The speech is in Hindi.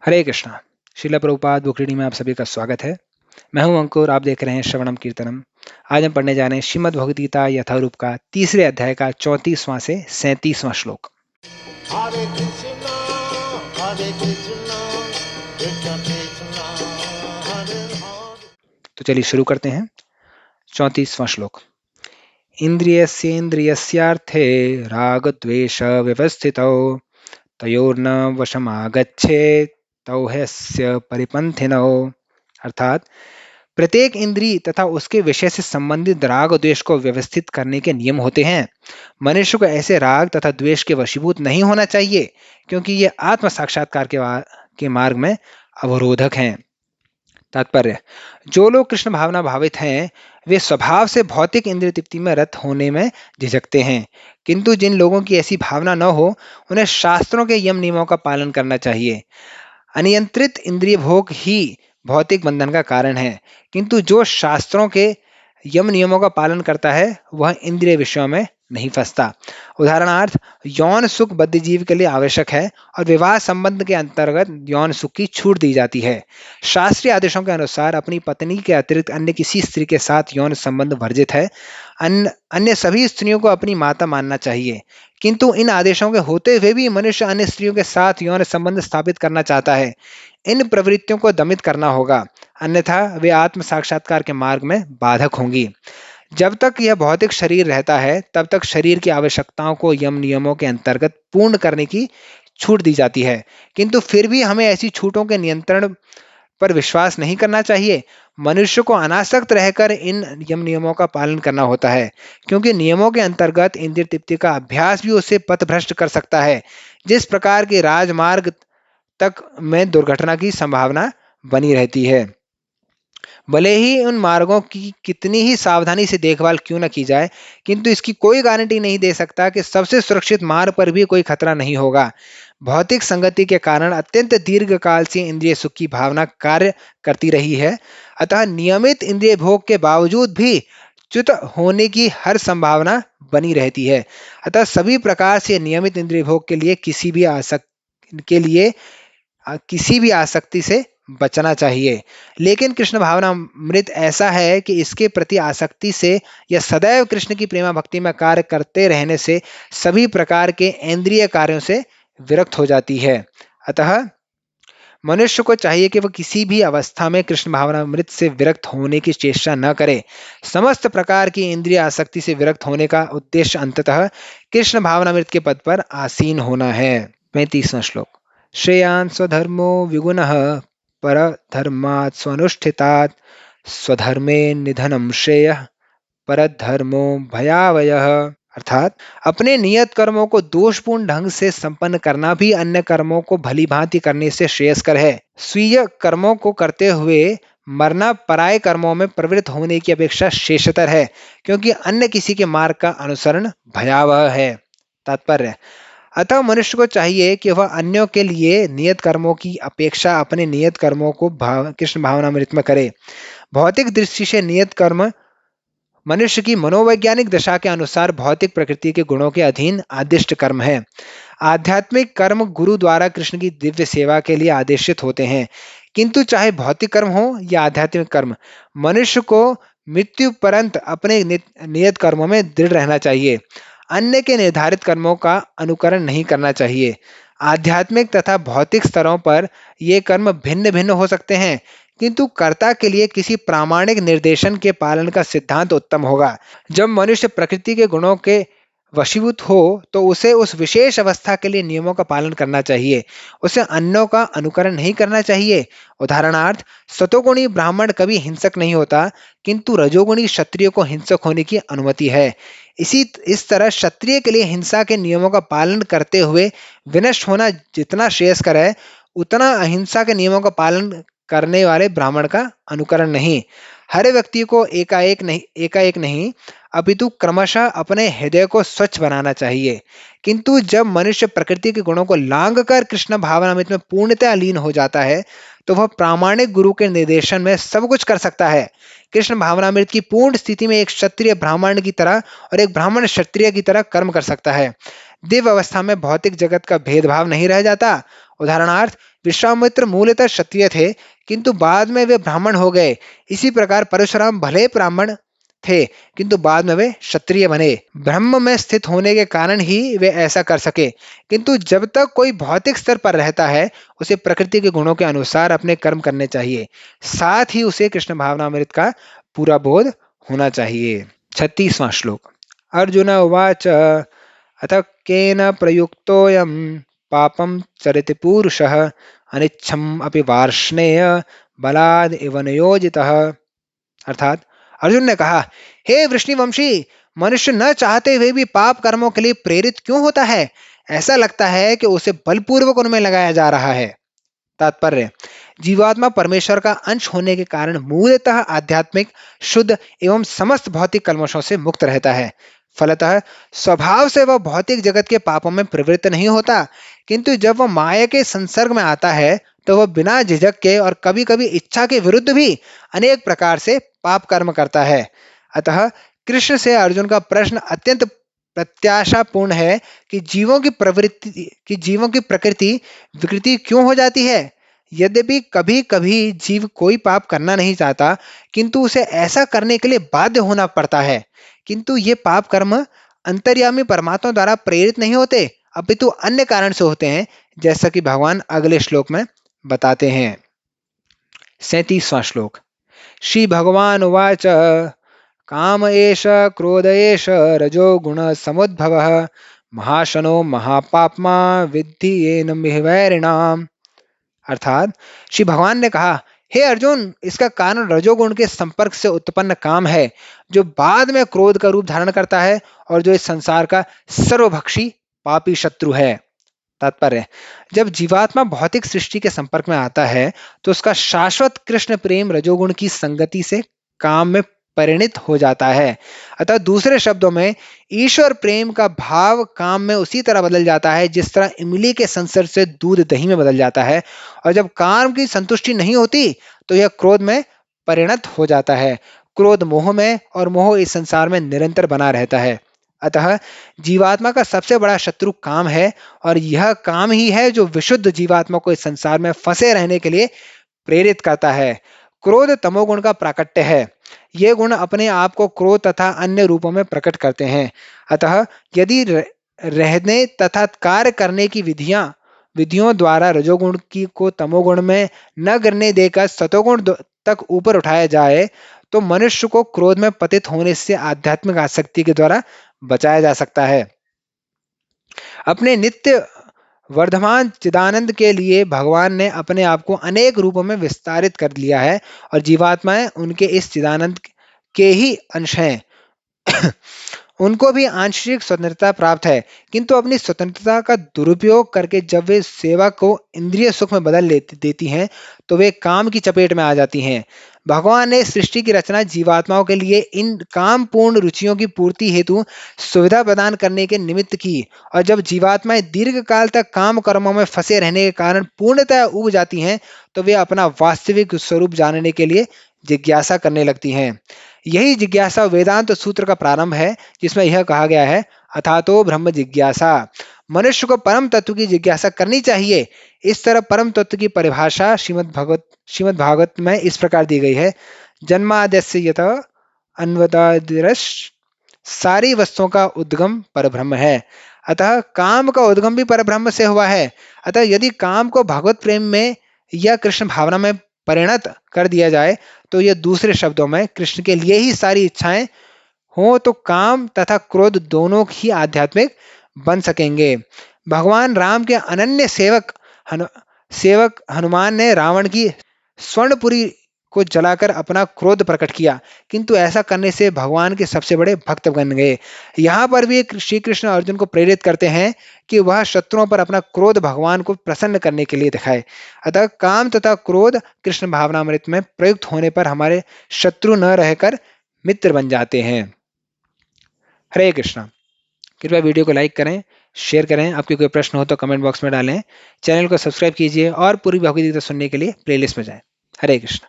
हरे कृष्णा। श्रील प्रभुपाद बुक रीडिंग में आप सभी का स्वागत है। मैं हूं अंकुर, आप देख रहे हैं श्रवणम कीर्तनम। आज हम पढ़ने जा रहे हैं श्रीमद् भगवद गीता यथारूप का तीसरे अध्याय का 34वां से 37वां श्लोक। हरे कृष्णा कृष्ण कृष्ण हरे हरे। तो चलिए शुरू करते हैं। 34वां श्लोक। इंद्रियस्येन्द्रियस्यार्थे राग द्वेष व्यवस्थितौ तयोर्न वशमागच्छेत् तौ ह्यस्य परिपन्थिनौ। अर्थात प्रत्येक इंद्रिय तथा उसके विषय से संबंधित राग और द्वेष को व्यवस्थित करने के नियम होते हैं। मनुष्य को ऐसे राग तथा द्वेष के वशीभूत नहीं होना चाहिए, क्योंकि ये आत्म साक्षात्कार के मार्ग में अवरोधक हैं। तात्पर्य: जो लोग कृष्ण भावना भावित हैं, वे स्वभाव से भौतिक इंद्रिय तृप्ति में रत होने में झिझकते हैं, किंतु जिन लोगों की ऐसी भावना न हो, उन्हें शास्त्रों के यम नियमों का पालन करना चाहिए। अनियंत्रित इंद्रिय भोग ही भौतिक बंधन का कारण है, किंतु जो शास्त्रों के यम नियमों का पालन करता है वह इंद्रिय विषयों में नहीं फंसता। उदाहरणार्थ, यौन सुख बद्ध जीव के लिए आवश्यक है और विवाह संबंध के अंतर्गत यौन सुख की छूट दी जाती है। शास्त्रीय आदेशों के अनुसार अपनी पत्नी के अतिरिक्त अन्य किसी स्त्री के साथ यौन संबंध वर्जित है। अन्य सभी स्त्रियों को अपनी माता मानना चाहिए, किंतु इन आदेशों के होते हुए भी मनुष्य अन्य स्त्रियों के साथ यौन संबंध स्थापित करना चाहता है। इन प्रवृत्तियों को दमित करना होगा, अन्यथा वे आत्म साक्षात्कार के मार्ग में बाधक होंगी। जब तक यह भौतिक शरीर रहता है, तब तक शरीर की आवश्यकताओं को यम नियमों के अंतर्गत पूर्ण करने की छूट दी जाती है, किंतु फिर भी हमें ऐसी छूटों के नियंत्रण पर विश्वास नहीं करना चाहिए। मनुष्य को अनासक्त रहकर इन यम नियमों का पालन करना होता है, क्योंकि नियमों के अंतर्गत इंद्रिय तृप्ति का अभ्यास भी उसे पथभ्रष्ट कर सकता है। जिस प्रकार के राजमार्ग तक में दुर्घटना की संभावना बनी रहती है, भले ही उन मार्गों की कितनी ही सावधानी से देखभाल क्यों न की जाए, किंतु इसकी कोई गारंटी नहीं दे सकता कि सबसे सुरक्षित मार्ग पर भी कोई खतरा नहीं होगा। भौतिक संगति के कारण अत्यंत दीर्घ काल से इंद्रिय सुख की भावना कार्य करती रही है, अतः नियमित इंद्रिय भोग के बावजूद भी च्युत होने की हर संभावना बनी रहती है। अतः सभी प्रकार से नियमित इंद्रिय भोग के लिए किसी भी आसक्ति से बचना चाहिए। लेकिन कृष्ण भावनामृत ऐसा है कि इसके प्रति आसक्ति से या सदैव कृष्ण की प्रेमा भक्ति में कार्य करते रहने से सभी प्रकार के इंद्रिय कार्यों से विरक्त हो जाती है। अतः मनुष्य को चाहिए कि वह किसी भी अवस्था में कृष्ण भावनामृत से विरक्त होने की चेष्टा न करे। समस्त प्रकार की इंद्रिय आसक्ति से विरक्त होने का उद्देश्य अंततः कृष्ण भावनामृत के पद पर आसीन होना है। 35वां श्लोक। श्रेयान् स्वधर्मो विगुणः परधर्मात् स्वनुष्ठितात् स्वधर्मे निधनं श्रेयः परधर्मो भयावयः। अर्थात अपने नियत कर्मों को दोषपूर्ण ढंग से संपन्न करना भी अन्य कर्मों को भली भांति करने से श्रेयस्कर है। स्वीय कर्मों को करते हुए मरना पराये कर्मों में प्रवृत्त होने की अपेक्षा श्रेष्ठतर है, क्योंकि अन्य किसी के मार्ग का अनुसरण भयावह है। तात्पर्य: अतः मनुष्य को चाहिए कि वह अन्यों के लिए नियत कर्मों की अपेक्षा अपने नियत कर्मों को कृष्ण भावनामृत में करे। भौतिक दृष्टि से नियत कर्म मनुष्य की मनोवैज्ञानिक दशा के अनुसार भौतिक प्रकृति के गुणों के अधीन आदिष्ट कर्म है। आध्यात्मिक कर्म गुरु द्वारा कृष्ण की दिव्य सेवा के लिए आदेशित होते हैं, किंतु चाहे भौतिक कर्म हो या आध्यात्मिक कर्म, मनुष्य को मृत्यु पर्यंत अपने नियत कर्मों में दृढ़ रहना चाहिए। अन्य के निर्धारित कर्मों का अनुकरण नहीं करना चाहिए। आध्यात्मिक तथा भौतिक स्तरों पर ये कर्म भिन्न भिन्न हो सकते हैं, किंतु कर्ता के लिए किसी प्रामाणिक निर्देशन के पालन का सिद्धांत उत्तम होगा। जब मनुष्य प्रकृति के गुणों के वशीभूत हो तो उसे उस विशेष अवस्था के लिए नियमों का पालन करना चाहिए, उसे अन्यों का अनुकरण नहीं करना चाहिए। उदाहरणार्थ, सतोगुणी ब्राह्मण कभी हिंसक नहीं होता, किंतु रजोगुणी क्षत्रिय को हिंसक होने की अनुमति है। इस तरह क्षत्रिय के लिए हिंसा के नियमों का पालन करते हुए विनष्ट होना जितना श्रेयस्कर है, उतना अहिंसा के नियमों का पालन करने वाले ब्राह्मण का अनुकरण नहीं। हर व्यक्ति को एकाएक नहीं अपितु क्रमशः अपने हृदय को स्वच्छ बनाना चाहिए। किंतु जब मनुष्य प्रकृति के गुणों को लांघ कर कृष्ण भावनामृत में पूर्णतः लीन हो जाता है, तो वह प्रामाणिक गुरु के निर्देशन में सब कुछ कर सकता है। कृष्ण भावनामृत की पूर्ण स्थिति में एक क्षत्रिय ब्राह्मण की तरह और एक ब्राह्मण क्षत्रिय की तरह कर्म कर सकता है। दिव्य अवस्था में भौतिक जगत का भेदभाव नहीं रह जाता। उदाहरणार्थ, विश्वामित्र मूलतः क्षत्रिय थे, किंतु बाद में वे ब्राह्मण हो गए। इसी प्रकार परशुराम भले ब्राह्मण थे, किंतु बाद में वे क्षत्रिय बने। ब्रह्म में स्थित होने के कारण ही वे ऐसा कर सके। किंतु जब तक कोई भौतिक स्तर पर रहता है, उसे प्रकृति के गुणों के अनुसार अपने कर्म करने चाहिए, साथ ही उसे कृष्ण भावनामृत का पूरा बोध होना चाहिए। 36वां श्लोक। अर्जुन उवाच अथ केन प्रयुक्तोऽयं पापं चरति पूरुषः अनिच्छम् अपि वार्ष्णेय बलाद इव नियोजितः। अर्थात अर्जुन ने कहा, हे वृष्णिवंशी, मनुष्य न चाहते हुए भी पाप कर्मों के लिए प्रेरित क्यों होता है? ऐसा लगता है कि उसे बलपूर्वक उनमें लगाया जा रहा है। तात्पर्य, जीवात्मा परमेश्वर का अंश होने के कारण मूलतः आध्यात्मिक, शुद्ध एवं समस्त भौतिक कल्मशों से मुक्त रहता है। फलतः स्वभाव से वह भौतिक जगत के पापों में प्रवृत्त नहीं होता, किंतु जब वह माया के संसर्ग में आता है तो वह बिना झिझक के और कभी कभी इच्छा के विरुद्ध भी अनेक प्रकार से पाप कर्म करता है। अतः कृष्ण से अर्जुन का प्रश्न अत्यंत प्रत्याशापूर्ण है कि जीवों की प्रकृति विकृति क्यों हो जाती है। यद्यपि कभी कभी जीव कोई पाप करना नहीं चाहता, किंतु उसे ऐसा करने के लिए बाध्य होना पड़ता है। किंतु ये पाप कर्म अंतर्यामी परमात्मा द्वारा प्रेरित नहीं होते, अपितु अन्य कारण से होते हैं, जैसा कि भगवान अगले श्लोक में बताते हैं। 37वां श्लोक। श्री भगवान उवाच काम एष क्रोध एष रजो गुण समुद्भवः महाशनो महापाप्मा विद्धि येन मिहवैरिणाम। अर्थात श्री भगवान ने कहा, हे अर्जुन, इसका कारण रजोगुण के संपर्क से उत्पन्न काम है, जो बाद में क्रोध का रूप धारण करता है और जो इस संसार का सर्वभक्षी पापी शत्रु है। तात्पर्य, जब जीवात्मा भौतिक सृष्टि के संपर्क में आता है तो उसका शाश्वत कृष्ण प्रेम रजोगुण की संगति से काम में परिणित हो जाता है। अतः दूसरे शब्दों में, ईश्वर प्रेम का भाव काम में उसी तरह बदल जाता है जिस तरह इमली के संसर्ग से दूध दही में बदल जाता है। और जब काम की संतुष्टि नहीं होती तो यह क्रोध में परिणत हो जाता है। क्रोध मोह में, और मोह इस संसार में निरंतर बना रहता है। अतः जीवात्मा का सबसे बड़ा शत्रु काम है, और यह काम ही है जो विशुद्ध जीवात्मा को इस संसार में फंसे रहने के लिए प्रेरित करता है। क्रोध तमोगुण का प्राकट्य है। ये गुण अपने आप को क्रोध तथा अन्य रूपों में प्रकट करते हैं। अतः यदि रहने तथा कार्य करने की विधियों द्वारा रजोगुण को तमोगुण में न गिरने देकर सतोगुण तक ऊपर उठाया जाए तो मनुष्य को क्रोध में पतित होने से आध्यात्मिक आसक्ति के द्वारा बचाया जा सकता है। अपने नित्य वर्धमान चिदानंद के लिए भगवान ने अपने आप को अनेक रूपों में विस्तारित कर लिया है, और जीवात्माएं उनके इस चिदानंद के ही अंश हैं। उनको भी आंशिक स्वतंत्रता प्राप्त है, किंतु अपनी स्वतंत्रता का दुरुपयोग करके जब वे सेवा को इंद्रिय सुख में बदल देती हैं तो वे काम की चपेट में आ जाती हैं। भगवान ने सृष्टि की रचना जीवात्माओं के लिए इन कामपूर्ण रुचियों की पूर्ति हेतु सुविधा प्रदान करने के निमित्त की, और जब जीवात्माएं दीर्घ काल तक काम कर्मों में फंसे रहने के कारण पूर्णतः उब जाती हैं तो वे अपना वास्तविक स्वरूप जानने के लिए जिज्ञासा करने लगती हैं। यही जिज्ञासा वेदांत सूत्र का प्रारंभ है, जिसमें यह कहा गया है, अथातो ब्रह्म जिज्ञासा। मनुष्य को परम तत्व की जिज्ञासा करनी चाहिए। इस तरह परम तत्व की परिभाषा श्रीमद् भागवत में इस प्रकार दी गई है, जन्माद्यस्य यतः अन्वदादिरश्, सारी वस्तुओं का उद्गम परब्रह्म है। अतः काम का उद्गम भी परब्रह्म से हुआ है। अतः यदि काम को भगवत प्रेम में या कृष्ण भावना में परिणत कर दिया जाए तो यह दूसरे शब्दों में कृष्ण के लिए ही सारी इच्छाएं हो तो काम तथा क्रोध दोनों ही आध्यात्मिक बन सकेंगे। भगवान राम के अनन्य सेवक हनुमान ने रावण की स्वर्णपुरी को जलाकर अपना क्रोध प्रकट किया, किंतु ऐसा करने से भगवान के सबसे बड़े भक्त बन गए। यहाँ पर भी श्री कृष्ण अर्जुन को प्रेरित करते हैं कि वह शत्रुओं पर अपना क्रोध भगवान को प्रसन्न करने के लिए दिखाए। अतः काम तथा क्रोध कृष्ण भावनामृत में प्रयुक्त होने पर हमारे शत्रु न रहकर मित्र बन जाते हैं। हरे कृष्णा। कृपया वीडियो को लाइक करें, शेयर करें। आपके कोई प्रश्न हो तो कमेंट बॉक्स में डालें। चैनल को सब्सक्राइब कीजिए और पूरी भगवद गीता सुनने के लिए प्लेलिस्ट में जाएं। हरे कृष्ण।